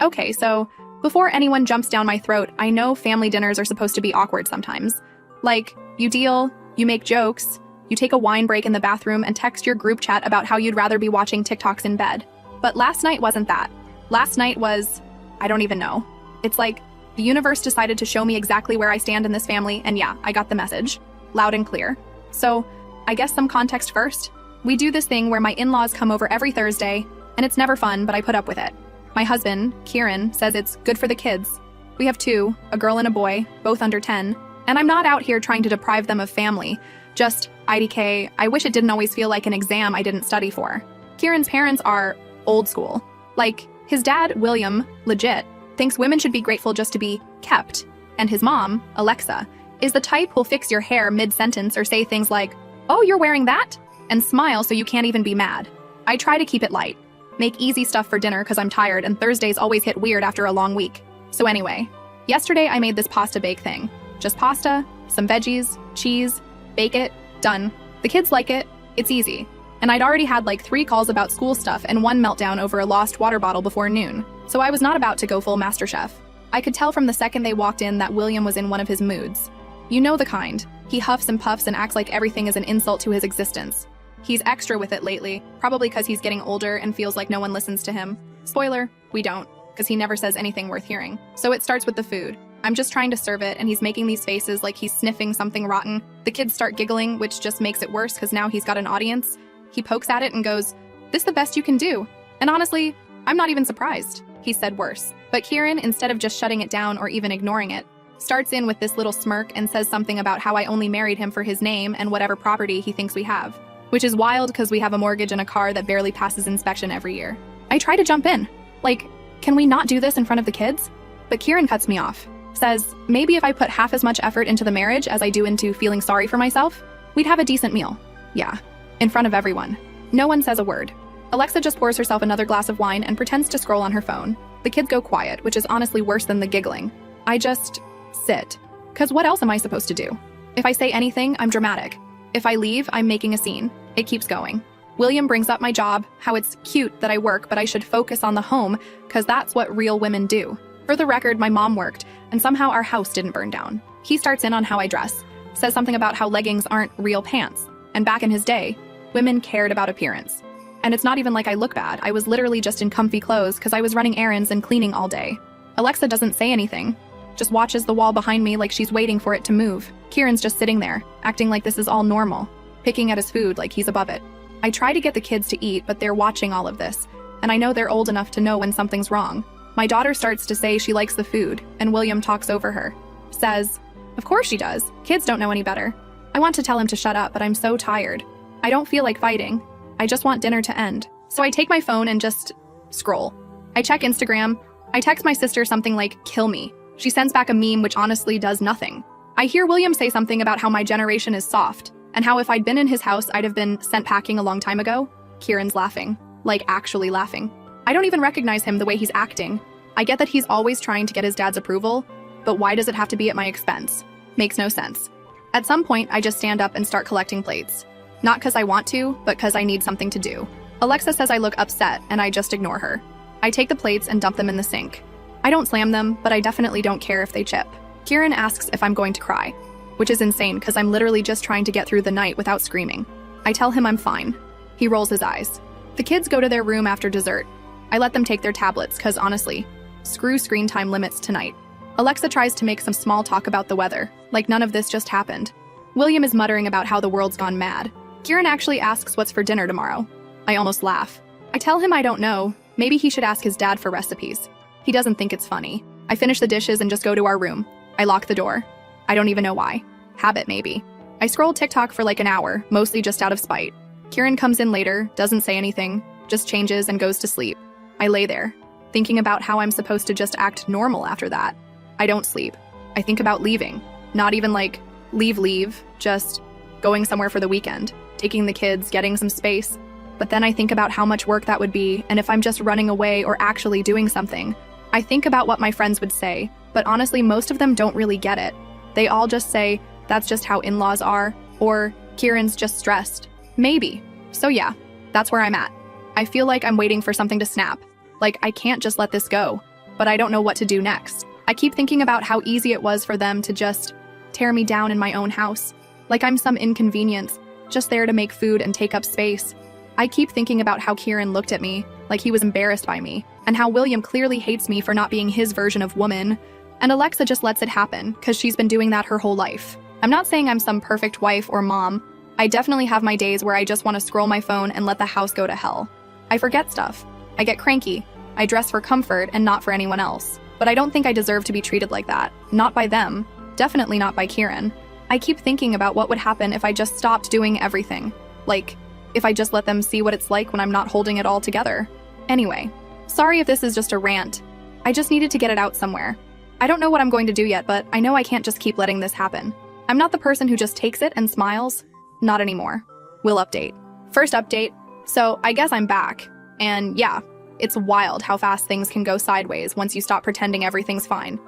Okay, so before anyone jumps down my throat, I know family dinners are supposed to be awkward sometimes. Like, you deal, you make jokes, you take a wine break in the bathroom and text your group chat about how you'd rather be watching TikToks in bed. But last night wasn't that. Last night was, I don't even know. It's like, the universe decided to show me exactly where I stand in this family, and yeah, I got the message. Loud and clear. So, I guess some context first. We do this thing where my in-laws come over every Thursday, and it's never fun, but I put up with it. My husband, Kieran, says it's good for the kids. We have two, a girl and a boy, both under 10, and I'm not out here trying to deprive them of family. Just, IDK, I wish it didn't always feel like an exam I didn't study for. Kieran's parents are old school. Like, his dad, William, legit, thinks women should be grateful just to be kept. And his mom, Alexa, is the type who'll fix your hair mid-sentence or say things like, "Oh, you're wearing that?" and smile so you can't even be mad. I try to keep it light. Make easy stuff for dinner because I'm tired and Thursdays always hit weird after a long week. So anyway, yesterday I made this pasta bake thing. Just pasta, some veggies, cheese, bake it, done. The kids like it, it's easy. And I'd already had like 3 calls about school stuff and 1 meltdown over a lost water bottle before noon. So I was not about to go full MasterChef. I could tell from the second they walked in that William was in one of his moods. You know the kind. He huffs and puffs and acts like everything is an insult to his existence. He's extra with it lately, probably because he's getting older and feels like no one listens to him. Spoiler, we don't, because he never says anything worth hearing. So it starts with the food. I'm just trying to serve it, and he's making these faces like he's sniffing something rotten. The kids start giggling, which just makes it worse because now he's got an audience. He pokes at it and goes, "This the best you can do." And honestly, I'm not even surprised. He said worse. But Kieran, instead of just shutting it down or even ignoring it, starts in with this little smirk and says something about how I only married him for his name and whatever property he thinks we have. Which is wild because we have a mortgage and a car that barely passes inspection every year. I try to jump in. Like, can we not do this in front of the kids? But Kieran cuts me off. Says, maybe if I put half as much effort into the marriage as I do into feeling sorry for myself, we'd have a decent meal. Yeah, in front of everyone. No one says a word. Alexa just pours herself another glass of wine and pretends to scroll on her phone. The kids go quiet, which is honestly worse than the giggling. I just sit. 'Cause what else am I supposed to do? If I say anything, I'm dramatic. If I leave, I'm making a scene. It keeps going. William brings up my job, how it's cute that I work, but I should focus on the home, 'cause that's what real women do. For the record, my mom worked, and somehow our house didn't burn down. He starts in on how I dress, says something about how leggings aren't real pants. And back in his day, women cared about appearance. And it's not even like I look bad. I was literally just in comfy clothes because I was running errands and cleaning all day. Alexa doesn't say anything, just watches the wall behind me like she's waiting for it to move. Kieran's just sitting there, acting like this is all normal, picking at his food like he's above it. I try to get the kids to eat, but they're watching all of this, and I know they're old enough to know when something's wrong. My daughter starts to say she likes the food, and William talks over her. Says, "Of course she does. Kids don't know any better." I want to tell him to shut up, but I'm so tired. I don't feel like fighting. I just want dinner to end. So I take my phone and just scroll. I check Instagram. I text my sister something like, "Kill me." She sends back a meme which honestly does nothing. I hear William say something about how my generation is soft, and how if I'd been in his house, I'd have been sent packing a long time ago. Kieran's laughing. Like, actually laughing. I don't even recognize him the way he's acting. I get that he's always trying to get his dad's approval, but why does it have to be at my expense? Makes no sense. At some point, I just stand up and start collecting plates. Not because I want to, but because I need something to do. Alexa says I look upset, and I just ignore her. I take the plates and dump them in the sink. I don't slam them, but I definitely don't care if they chip. Kieran asks if I'm going to cry, which is insane because I'm literally just trying to get through the night without screaming. I tell him I'm fine. He rolls his eyes. The kids go to their room after dessert. I let them take their tablets because honestly, screw screen time limits tonight. Alexa tries to make some small talk about the weather, like none of this just happened. William is muttering about how the world's gone mad. Kieran actually asks what's for dinner tomorrow. I almost laugh. I tell him I don't know. Maybe he should ask his dad for recipes. He doesn't think it's funny. I finish the dishes and just go to our room. I lock the door. I don't even know why. Habit, maybe. I scroll TikTok for like an hour, mostly just out of spite. Kieran comes in later, doesn't say anything, just changes and goes to sleep. I lay there, thinking about how I'm supposed to just act normal after that. I don't sleep. I think about leaving. Not even like, leave, just going somewhere for the weekend, taking the kids, getting some space. But then I think about how much work that would be, and if I'm just running away or actually doing something. I think about what my friends would say, but honestly, most of them don't really get it. They all just say, that's just how in-laws are, or Kieran's just stressed. Maybe. So yeah, that's where I'm at. I feel like I'm waiting for something to snap. Like, I can't just let this go. but I don't know what to do next. I keep thinking about how easy it was for them to just tear me down in my own house. Like I'm some inconvenience, just there to make food and take up space. I keep thinking about how Kieran looked at me, like he was embarrassed by me, and how William clearly hates me for not being his version of woman. And Alexa just lets it happen, because she's been doing that her whole life. I'm not saying I'm some perfect wife or mom. I definitely have my days where I just want to scroll my phone and let the house go to hell. I forget stuff. I get cranky. I dress for comfort and not for anyone else. But I don't think I deserve to be treated like that. Not by them. Definitely not by Kieran. I keep thinking about what would happen if I just stopped doing everything. Like, if I just let them see what it's like when I'm not holding it all together. Anyway, sorry if this is just a rant. I just needed to get it out somewhere. I don't know what I'm going to do yet, but I know I can't just keep letting this happen. I'm not the person who just takes it and smiles. Not anymore. We'll update. First update. So I guess I'm back. And yeah, it's wild how fast things can go sideways once you stop pretending everything's fine.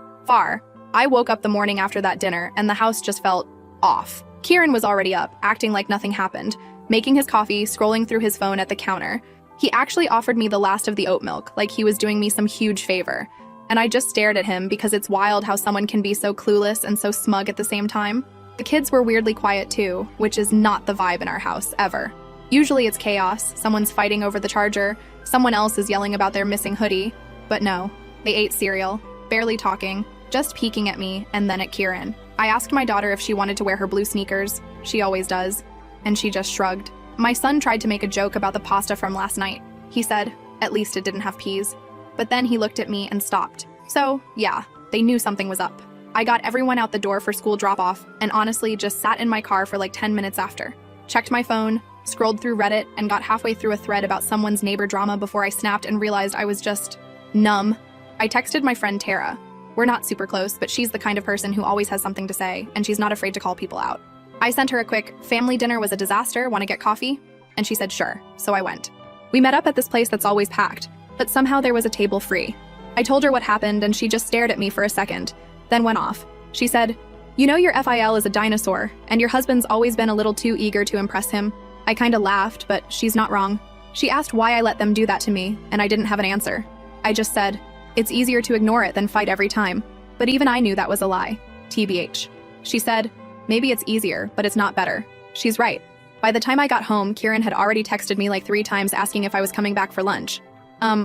I woke up the morning after that dinner and the house just felt off. Kieran was already up, acting like nothing happened, making his coffee, scrolling through his phone at the counter. He actually offered me the last of the oat milk, like he was doing me some huge favor. And I just stared at him because it's wild how someone can be so clueless and so smug at the same time. The kids were weirdly quiet too, which is not the vibe in our house, ever. Usually it's chaos, someone's fighting over the charger, someone else is yelling about their missing hoodie. But no, they ate cereal, barely talking, just peeking at me and then at Kieran. I asked my daughter if she wanted to wear her blue sneakers. She always does. And she just shrugged. My son tried to make a joke about the pasta from last night. He said, at least it didn't have peas. But then he looked at me and stopped. So, yeah, they knew something was up. I got everyone out the door for school drop-off and honestly just sat in my car for like 10 minutes after. Checked my phone, scrolled through Reddit, and got halfway through a thread about someone's neighbor drama before I snapped and realized I was just numb. I texted my friend Tara. We're not super close, but she's the kind of person who always has something to say, and she's not afraid to call people out. I sent her a quick, family dinner was a disaster, want to get coffee? And she said sure, so I went. We met up at this place that's always packed, but somehow there was a table free. I told her what happened and she just stared at me for a second, then went off. She said, "You know your FIL is a dinosaur, and your husband's always been a little too eager to impress him." I kinda laughed, but she's not wrong. She asked why I let them do that to me, and I didn't have an answer. I just said, "It's easier to ignore it than fight every time." But even I knew that was a lie. TBH. She said, "Maybe it's easier, but it's not better." She's right. By the time I got home, Kieran had already texted me like 3 times asking if I was coming back for lunch.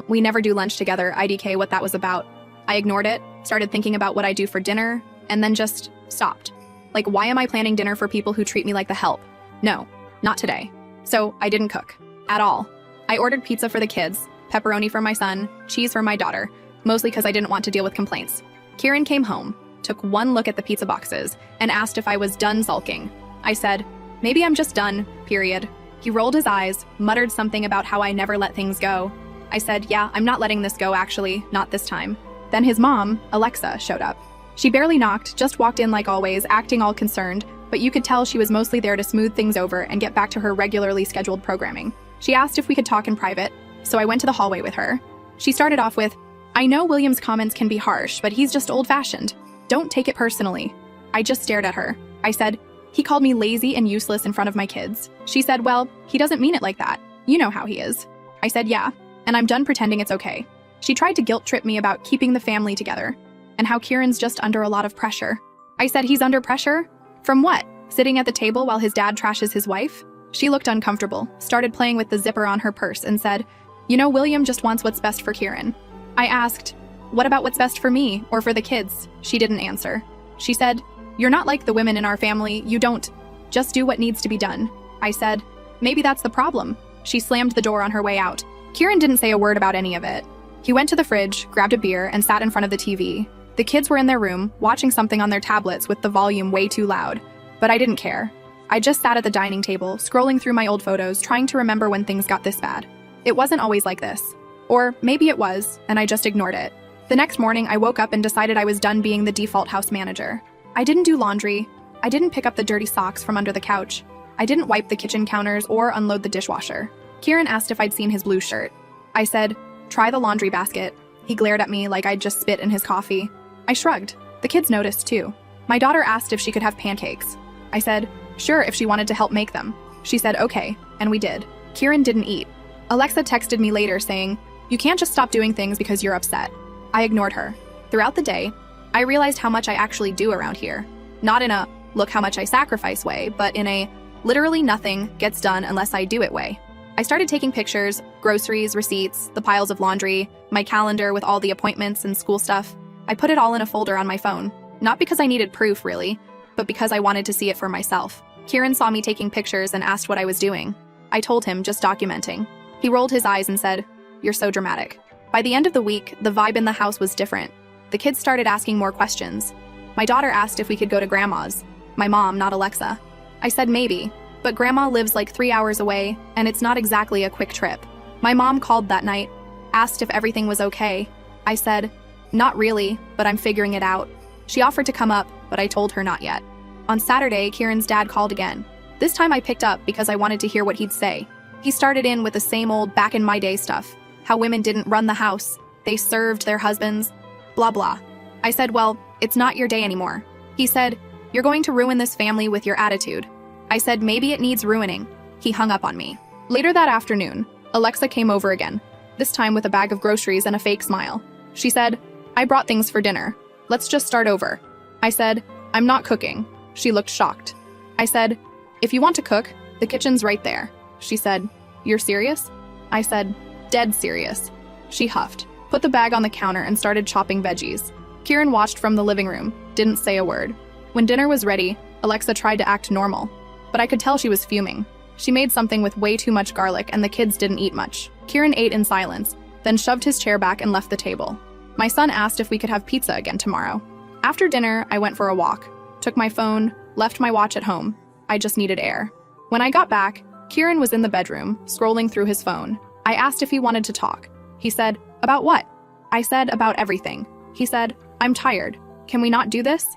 We never do lunch together, IDK what that was about. I ignored it, started thinking about what I do for dinner, and then just stopped. Like, why am I planning dinner for people who treat me like the help? No, not today. So I didn't cook. At all. I ordered pizza for the kids, pepperoni for my son, cheese for my daughter, mostly because I didn't want to deal with complaints. Kieran came home, took one look at the pizza boxes, and asked if I was done sulking. I said, "Maybe I'm just done, period." He rolled his eyes, muttered something about how I never let things go. I said, "Yeah, I'm not letting this go actually, not this time." Then his mom, Alexa, showed up. She barely knocked, just walked in like always, acting all concerned, but you could tell she was mostly there to smooth things over and get back to her regularly scheduled programming. She asked if we could talk in private, so I went to the hallway with her. She started off with, "I know William's comments can be harsh, but he's just old-fashioned. Don't take it personally." I just stared at her. I said, "He called me lazy and useless in front of my kids." She said, "Well, he doesn't mean it like that. You know how he is." I said, "Yeah, and I'm done pretending it's okay." She tried to guilt-trip me about keeping the family together, and how Kieran's just under a lot of pressure. I said, "He's under pressure? From what? Sitting at the table while his dad trashes his wife?" She looked uncomfortable, started playing with the zipper on her purse, and said, "You know, William just wants what's best for Kieran." I asked, "What about what's best for me, or for the kids?" She didn't answer. She said, "You're not like the women in our family, you don't just do what needs to be done." I said, "Maybe that's the problem." She slammed the door on her way out. Kieran didn't say a word about any of it. He went to the fridge, grabbed a beer, and sat in front of the TV. The kids were in their room, watching something on their tablets with the volume way too loud. But I didn't care. I just sat at the dining table, scrolling through my old photos, trying to remember when things got this bad. It wasn't always like this. Or maybe it was, and I just ignored it. The next morning, I woke up and decided I was done being the default house manager. I didn't do laundry. I didn't pick up the dirty socks from under the couch. I didn't wipe the kitchen counters or unload the dishwasher. Kieran asked if I'd seen his blue shirt. I said, "Try the laundry basket." He glared at me like I'd just spit in his coffee. I shrugged. The kids noticed too. My daughter asked if she could have pancakes. I said, sure, if she wanted to help make them. She said, okay, and we did. Kieran didn't eat. Alexa texted me later saying, "You can't just stop doing things because you're upset." I ignored her. Throughout the day, I realized how much I actually do around here. Not in a, look how much I sacrifice way, but in a, literally nothing gets done unless I do it way. I started taking pictures, groceries, receipts, the piles of laundry, my calendar with all the appointments and school stuff. I put it all in a folder on my phone. Not because I needed proof, really, but because I wanted to see it for myself. Kieran saw me taking pictures and asked what I was doing. I told him, just documenting. He rolled his eyes and said, "You're so dramatic." By the end of the week, the vibe in the house was different. The kids started asking more questions. My daughter asked if we could go to Grandma's. My mom, not Alexa. I said maybe, but Grandma lives like 3 hours away, and it's not exactly a quick trip. My mom called that night, asked if everything was okay. I said, "Not really, but I'm figuring it out." She offered to come up, but I told her not yet. On Saturday, Kieran's dad called again. This time I picked up because I wanted to hear what he'd say. He started in with the same old back in my day stuff. How women didn't run the house. They served their husbands. Blah blah. I said, "Well, it's not your day anymore." He said, "You're going to ruin this family with your attitude." I said, "Maybe it needs ruining." He hung up on me. Later that afternoon, Alexa came over again, this time with a bag of groceries and a fake smile. She said, "I brought things for dinner. Let's just start over." I said, "I'm not cooking." She looked shocked. I said, "If you want to cook, the kitchen's right there." She said, "You're serious?" I said, "Dead serious." She huffed, put the bag on the counter and started chopping veggies. Kieran watched from the living room, didn't say a word. When dinner was ready, Alexa tried to act normal, but I could tell she was fuming. She made something with way too much garlic and the kids didn't eat much. Kieran ate in silence, then shoved his chair back and left the table. My son asked if we could have pizza again tomorrow. After dinner, I went for a walk, took my phone, left my watch at home. I just needed air. When I got back, Kieran was in the bedroom, scrolling through his phone. I asked if he wanted to talk. He said, "About what?" I said, "About everything." He said, "I'm tired. Can we not do this?"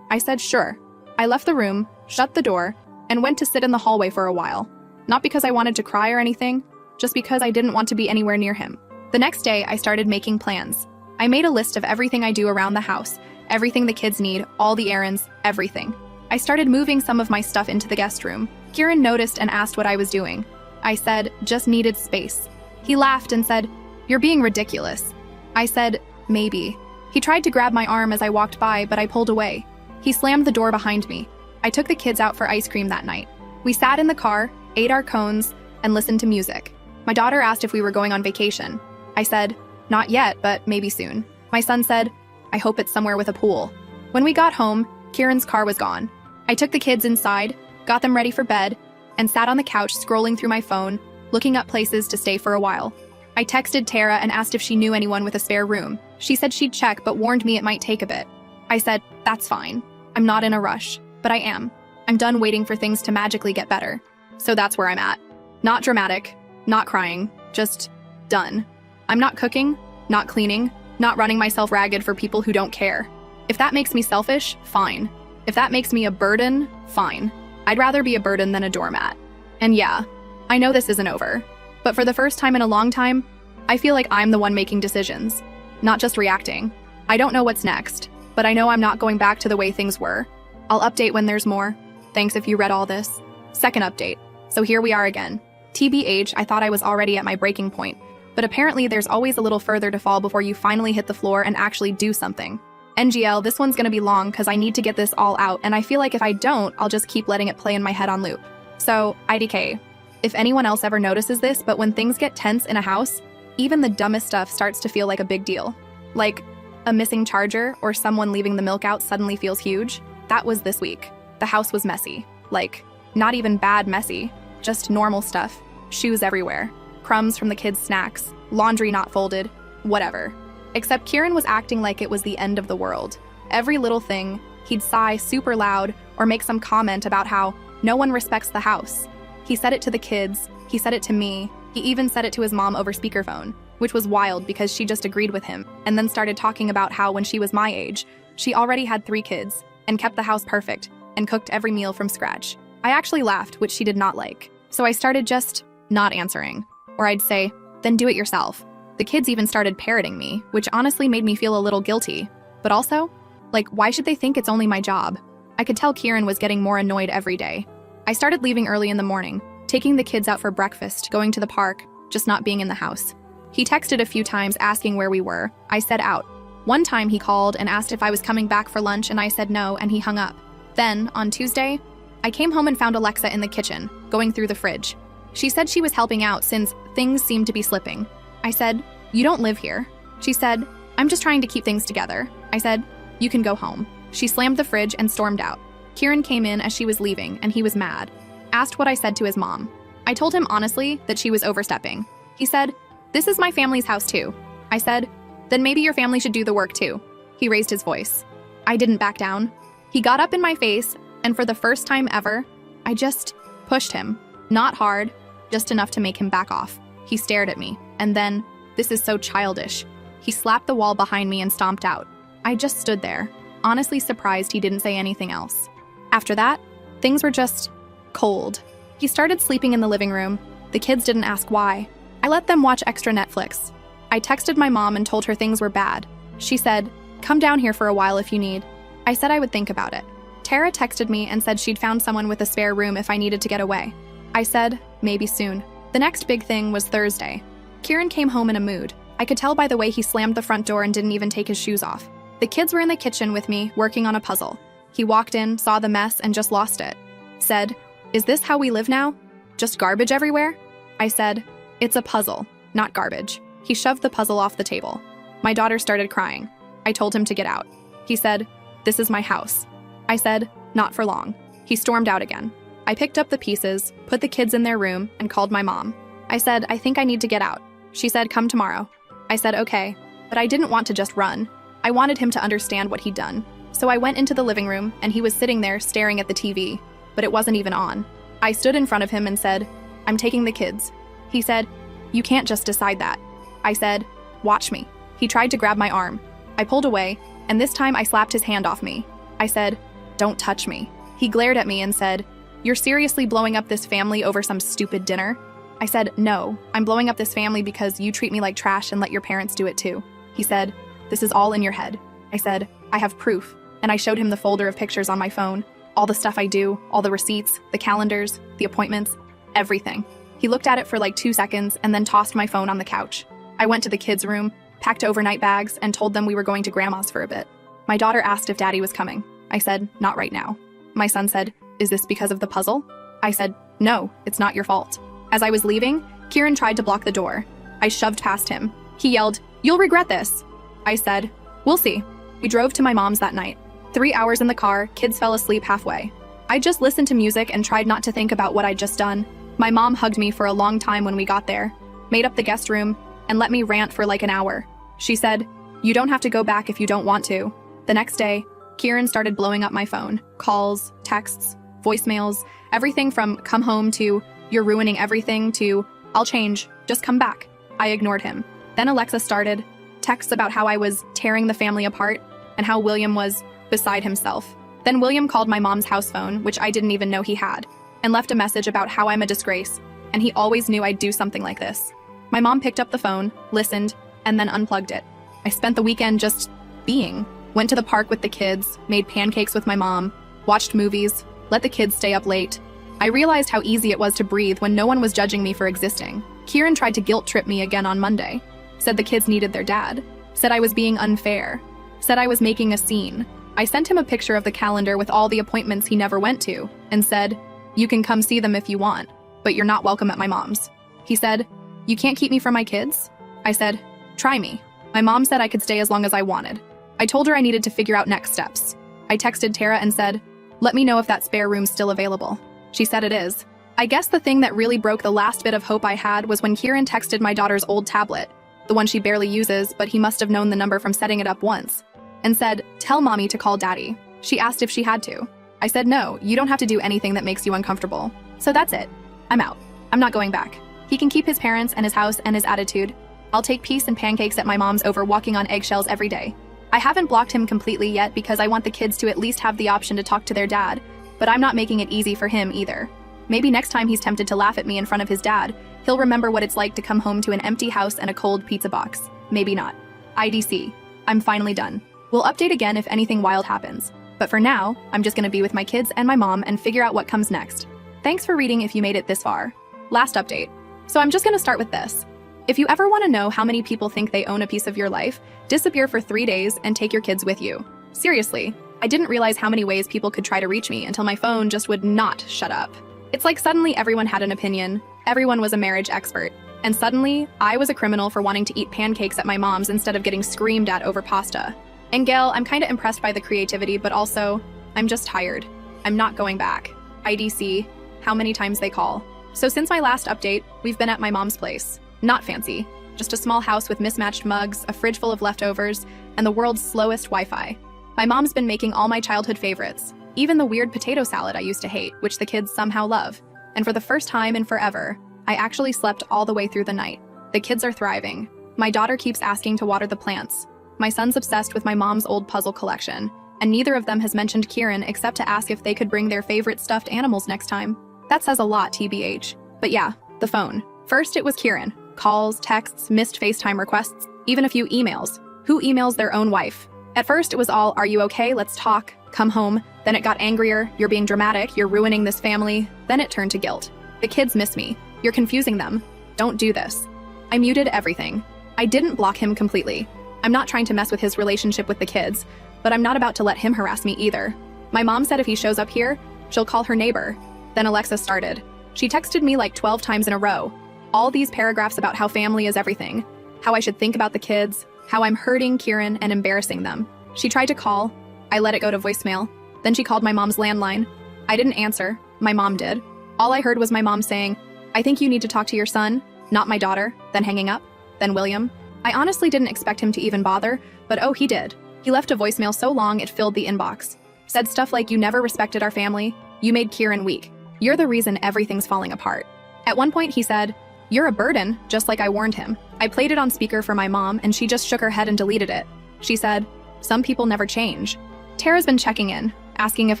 I said, "Sure." I left the room, shut the door, and went to sit in the hallway for a while. Not because I wanted to cry or anything, just because I didn't want to be anywhere near him. The next day, I started making plans. I made a list of everything I do around the house, everything the kids need, all the errands, everything. I started moving some of my stuff into the guest room. Kieran noticed and asked what I was doing. I said, "Just needed space." He laughed and said, "You're being ridiculous." I said, "Maybe." He tried to grab my arm as I walked by, but I pulled away. He slammed the door behind me. I took the kids out for ice cream that night. We sat in the car, ate our cones, and listened to music. My daughter asked if we were going on vacation. I said, "Not yet, but maybe soon." My son said, "I hope it's somewhere with a pool." When we got home, Kieran's car was gone. I took the kids inside, got them ready for bed, and sat on the couch scrolling through my phone, looking up places to stay for a while. I texted Tara and asked if she knew anyone with a spare room. She said she'd check, but warned me it might take a bit. I said, "That's fine. I'm not in a rush, but I am. I'm done waiting for things to magically get better." So that's where I'm at. Not dramatic, not crying, just done. I'm not cooking, not cleaning, not running myself ragged for people who don't care. If that makes me selfish, fine. If that makes me a burden, fine. I'd rather be a burden than a doormat. And yeah, I know this isn't over, but for the first time in a long time, I feel like I'm the one making decisions, not just reacting. I don't know what's next, but I know I'm not going back to the way things were. I'll update when there's more. Thanks if you read all this. Second update. So here we are again. TBH, I thought I was already at my breaking point, but apparently there's always a little further to fall before you finally hit the floor and actually do something. NGL, this one's gonna be long because I need to get this all out, and I feel like if I don't, I'll just keep letting it play in my head on loop. So, IDK. If anyone else ever notices this, but when things get tense in a house, even the dumbest stuff starts to feel like a big deal. Like, a missing charger or someone leaving the milk out suddenly feels huge. That was this week. The house was messy. Like, not even bad messy, just normal stuff. Shoes everywhere. Crumbs from the kids' snacks. Laundry not folded. Whatever. Except Kieran was acting like it was the end of the world. Every little thing, he'd sigh super loud or make some comment about how no one respects the house. He said it to the kids, he said it to me, he even said it to his mom over speakerphone, which was wild because she just agreed with him, and then started talking about how when she was my age, she already had 3 kids, and kept the house perfect, and cooked every meal from scratch. I actually laughed, which she did not like. So I started just not answering. Or I'd say, "Then do it yourself." The kids even started parroting me, which honestly made me feel a little guilty. But also, like, why should they think it's only my job? I could tell Kieran was getting more annoyed every day. I started leaving early in the morning, taking the kids out for breakfast, going to the park, just not being in the house. He texted a few times asking where we were. I said out. One time he called and asked if I was coming back for lunch and I said no and he hung up. Then, on Tuesday, I came home and found Alexa in the kitchen, going through the fridge. She said she was helping out since things seemed to be slipping. I said, "You don't live here." She said, "I'm just trying to keep things together." I said, "You can go home." She slammed the fridge and stormed out. Kieran came in as she was leaving and he was mad. Asked what I said to his mom. I told him honestly that she was overstepping. He said, "This is my family's house too." I said, "Then maybe your family should do the work too." He raised his voice. I didn't back down. He got up in my face, and for the first time ever, I just pushed him. Not hard, just enough to make him back off. He stared at me, and then, this is so childish, he slapped the wall behind me and stomped out. I just stood there, honestly surprised he didn't say anything else. After that, things were just cold. He started sleeping in the living room. The kids didn't ask why. I let them watch extra Netflix. I texted my mom and told her things were bad. She said, "Come down here for a while if you need." I said I would think about it. Tara texted me and said she'd found someone with a spare room if I needed to get away. I said, maybe soon. The next big thing was Thursday. Kieran came home in a mood. I could tell by the way he slammed the front door and didn't even take his shoes off. The kids were in the kitchen with me, working on a puzzle. He walked in, saw the mess, and just lost it. Said, "Is this how we live now? Just garbage everywhere?" I said, "It's a puzzle, not garbage." He shoved the puzzle off the table. My daughter started crying. I told him to get out. He said, "This is my house." I said, "Not for long." He stormed out again. I picked up the pieces, put the kids in their room, and called my mom. I said, "I think I need to get out." She said, "Come tomorrow." I said, "Okay," but I didn't want to just run. I wanted him to understand what he'd done. So I went into the living room, and he was sitting there staring at the TV, but it wasn't even on. I stood in front of him and said, "I'm taking the kids." He said, "You can't just decide that." I said, "Watch me." He tried to grab my arm. I pulled away, and this time I slapped his hand off me. I said, "Don't touch me." He glared at me and said, "You're seriously blowing up this family over some stupid dinner?" I said, "No, I'm blowing up this family because you treat me like trash and let your parents do it too." He said, "This is all in your head." I said, "I have proof," and I showed him the folder of pictures on my phone, all the stuff I do, all the receipts, the calendars, the appointments, everything. He looked at it for like 2 seconds and then tossed my phone on the couch. I went to the kids' room, packed overnight bags, and told them we were going to Grandma's for a bit. My daughter asked if Daddy was coming. I said, "Not right now." My son said, "Is this because of the puzzle?" I said, "No, it's not your fault." As I was leaving, Kieran tried to block the door. I shoved past him. He yelled, "You'll regret this." I said, "We'll see." We drove to my mom's that night. 3 hours in the car, kids fell asleep halfway. I just listened to music and tried not to think about what I'd just done. My mom hugged me for a long time when we got there, made up the guest room, and let me rant for like an hour. She said, "You don't have to go back if you don't want to." The next day, Kieran started blowing up my phone. Calls, texts, voicemails, everything from "come home" to "you're ruining everything" to "I'll change, just come back." I ignored him. Then Alexa started, texts about how I was tearing the family apart and how William was beside himself. Then William called my mom's house phone, which I didn't even know he had, and left a message about how I'm a disgrace, and he always knew I'd do something like this. My mom picked up the phone, listened, and then unplugged it. I spent the weekend just being. Went to the park with the kids, made pancakes with my mom, watched movies, let the kids stay up late. I realized how easy it was to breathe when no one was judging me for existing. Kieran tried to guilt trip me again on Monday. Said the kids needed their dad. Said I was being unfair. Said I was making a scene. I sent him a picture of the calendar with all the appointments he never went to, and said, "You can come see them if you want, but you're not welcome at my mom's." He said, "You can't keep me from my kids?" I said, "Try me." My mom said I could stay as long as I wanted. I told her I needed to figure out next steps. I texted Tara and said, "Let me know if that spare room's still available." She said it is. I guess the thing that really broke the last bit of hope I had was when Kieran texted my daughter's old tablet, the one she barely uses, but he must have known the number from setting it up once, and said, "Tell mommy to call daddy." She asked if she had to. I said, "No, you don't have to do anything that makes you uncomfortable." So that's it. I'm out. I'm not going back. He can keep his parents and his house and his attitude. I'll take peace and pancakes at my mom's over walking on eggshells every day. I haven't blocked him completely yet because I want the kids to at least have the option to talk to their dad, but I'm not making it easy for him either. Maybe next time he's tempted to laugh at me in front of his dad, he'll remember what it's like to come home to an empty house and a cold pizza box. Maybe not. IDC. I'm finally done. We'll update again if anything wild happens. But for now, I'm just gonna be with my kids and my mom and figure out what comes next. Thanks for reading if you made it this far. Last update. So I'm just gonna start with this. If you ever want to know how many people think they own a piece of your life, disappear for 3 days and take your kids with you. Seriously, I didn't realize how many ways people could try to reach me until my phone just would not shut up. It's like suddenly everyone had an opinion, everyone was a marriage expert, and suddenly I was a criminal for wanting to eat pancakes at my mom's instead of getting screamed at over pasta. And Gail, I'm kinda impressed by the creativity, but also, I'm just tired. I'm not going back. IDC, how many times they call. So since my last update, we've been at my mom's place. Not fancy, just a small house with mismatched mugs, a fridge full of leftovers, and the world's slowest Wi-Fi. My mom's been making all my childhood favorites, even the weird potato salad I used to hate, which the kids somehow love. And for the first time in forever, I actually slept all the way through the night. The kids are thriving. My daughter keeps asking to water the plants. My son's obsessed with my mom's old puzzle collection, and neither of them has mentioned Kieran except to ask if they could bring their favorite stuffed animals next time. That says a lot, TBH. But yeah, the phone. First it was Kieran. Calls, texts, missed FaceTime requests, even a few emails. Who emails their own wife? At first it was all, are you okay? Let's talk. Come home. Then it got angrier. You're being dramatic. You're ruining this family. Then it turned to guilt. The kids miss me. You're confusing them. Don't do this. I muted everything. I didn't block him completely. I'm not trying to mess with his relationship with the kids, but I'm not about to let him harass me either. My mom said if he shows up here, she'll call her neighbor. Then Alexa started. She texted me like 12 times in a row. All these paragraphs about how family is everything, how I should think about the kids, how I'm hurting Kieran and embarrassing them. She tried to call. I let it go to voicemail. Then she called my mom's landline. I didn't answer. My mom did. All I heard was my mom saying, I think you need to talk to your son, not my daughter, then hanging up, then William. I honestly didn't expect him to even bother, but oh, he did. He left a voicemail so long it filled the inbox. Said stuff like, you never respected our family. You made Kieran weak. You're the reason everything's falling apart. At one point he said, you're a burden, just like I warned him. I played it on speaker for my mom and she just shook her head and deleted it. She said, some people never change. Tara's been checking in, asking if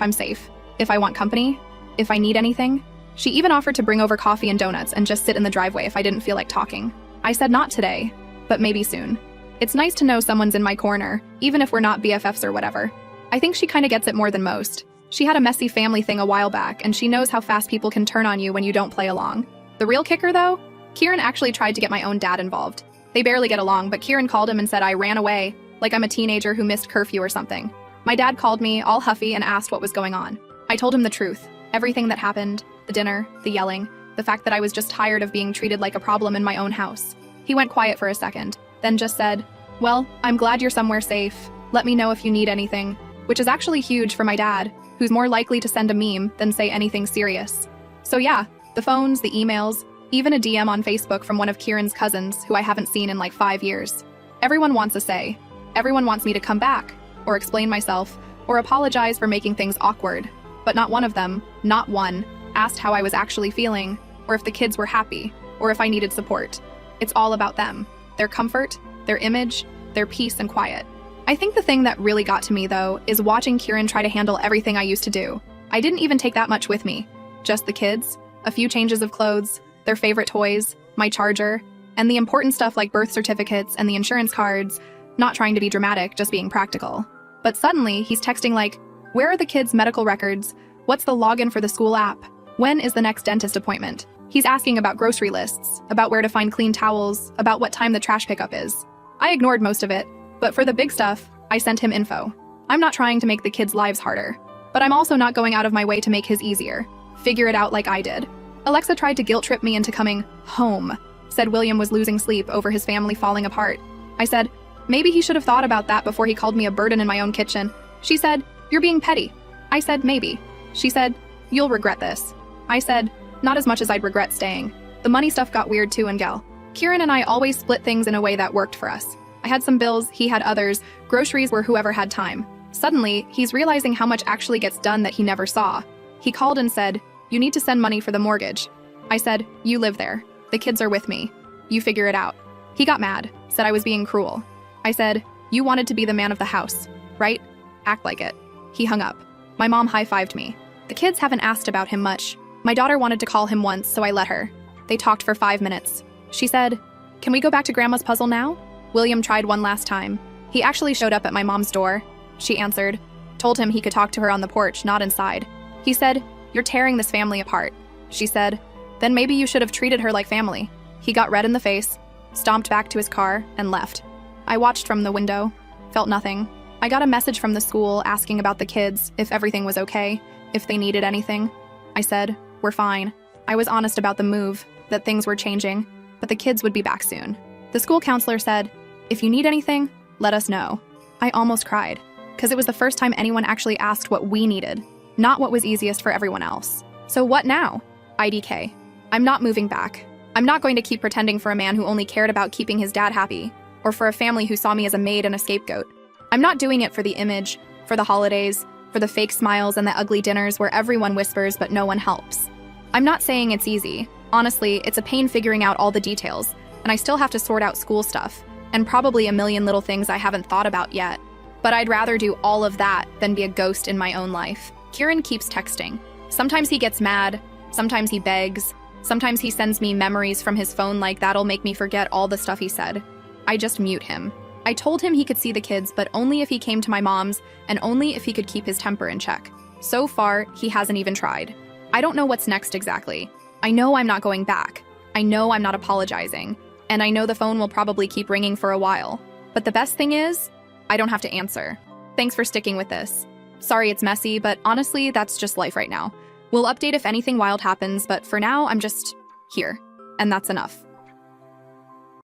I'm safe, if I want company, if I need anything. She even offered to bring over coffee and donuts and just sit in the driveway if I didn't feel like talking. I said not today, but maybe soon. It's nice to know someone's in my corner, even if we're not BFFs or whatever. I think she kinda gets it more than most. She had a messy family thing a while back, and she knows how fast people can turn on you when you don't play along. The real kicker, though? Kieran actually tried to get my own dad involved. They barely get along, but Kieran called him and said I ran away, like I'm a teenager who missed curfew or something. My dad called me, all huffy, and asked what was going on. I told him the truth. Everything that happened, the dinner, the yelling, the fact that I was just tired of being treated like a problem in my own house. He went quiet for a second, then just said, well, I'm glad you're somewhere safe. Let me know if you need anything. Which is actually huge for my dad, who's more likely to send a meme than say anything serious. So yeah, the phones, the emails, even a DM on Facebook from one of Kieran's cousins who I haven't seen in like 5 years. Everyone wants a say. Everyone wants me to come back, or explain myself, or apologize for making things awkward. But not one of them, not one, asked how I was actually feeling, or if the kids were happy, or if I needed support. It's all about them, their comfort, their image, their peace and quiet. I think the thing that really got to me, though, is watching Kieran try to handle everything I used to do. I didn't even take that much with me. Just the kids, a few changes of clothes, their favorite toys, my charger, and the important stuff like birth certificates and the insurance cards, not trying to be dramatic, just being practical. But suddenly, he's texting like, where are the kids' medical records? What's the login for the school app? When is the next dentist appointment? He's asking about grocery lists, about where to find clean towels, about what time the trash pickup is. I ignored most of it, but for the big stuff, I sent him info. I'm not trying to make the kids' lives harder, but I'm also not going out of my way to make his easier. Figure it out like I did. Alexa tried to guilt trip me into coming home, said William was losing sleep over his family falling apart. I said, maybe he should have thought about that before he called me a burden in my own kitchen. She said, you're being petty. I said, maybe. She said, you'll regret this. I said, not as much as I'd regret staying. The money stuff got weird too, and Gel. Kieran and I always split things in a way that worked for us. I had some bills, he had others, groceries were whoever had time. Suddenly, he's realizing how much actually gets done that he never saw. He called and said, you need to send money for the mortgage. I said, you live there. The kids are with me. You figure it out. He got mad, said I was being cruel. I said, you wanted to be the man of the house, right? Act like it. He hung up. My mom high-fived me. The kids haven't asked about him much. My daughter wanted to call him once, so I let her. They talked for 5 minutes. She said, can we go back to Grandma's puzzle now? William tried one last time. He actually showed up at my mom's door. She answered, told him he could talk to her on the porch, not inside. He said, you're tearing this family apart. She said, then maybe you should have treated her like family. He got red in the face, stomped back to his car, and left. I watched from the window, felt nothing. I got a message from the school asking about the kids, if everything was okay, if they needed anything. I said, "We're fine." I was honest about the move, that things were changing, but the kids would be back soon. The school counselor said, "If you need anything, let us know." I almost cried, because it was the first time anyone actually asked what we needed, not what was easiest for everyone else. So what now? IDK. I'm not moving back. I'm not going to keep pretending for a man who only cared about keeping his dad happy, or for a family who saw me as a maid and a scapegoat. I'm not doing it for the image, for the holidays, for the fake smiles and the ugly dinners where everyone whispers but no one helps. I'm not saying it's easy. Honestly, it's a pain figuring out all the details, and I still have to sort out school stuff, and probably a million little things I haven't thought about yet. But I'd rather do all of that than be a ghost in my own life. Kieran keeps texting. Sometimes he gets mad, sometimes he begs, sometimes he sends me memories from his phone like that'll make me forget all the stuff he said. I just mute him. I told him he could see the kids, but only if he came to my mom's and only if he could keep his temper in check. So far, he hasn't even tried. I don't know what's next exactly. I know I'm not going back. I know I'm not apologizing. And I know the phone will probably keep ringing for a while. But the best thing is, I don't have to answer. Thanks for sticking with this. Sorry it's messy, but honestly, that's just life right now. We'll update if anything wild happens, but for now, I'm just here. And that's enough.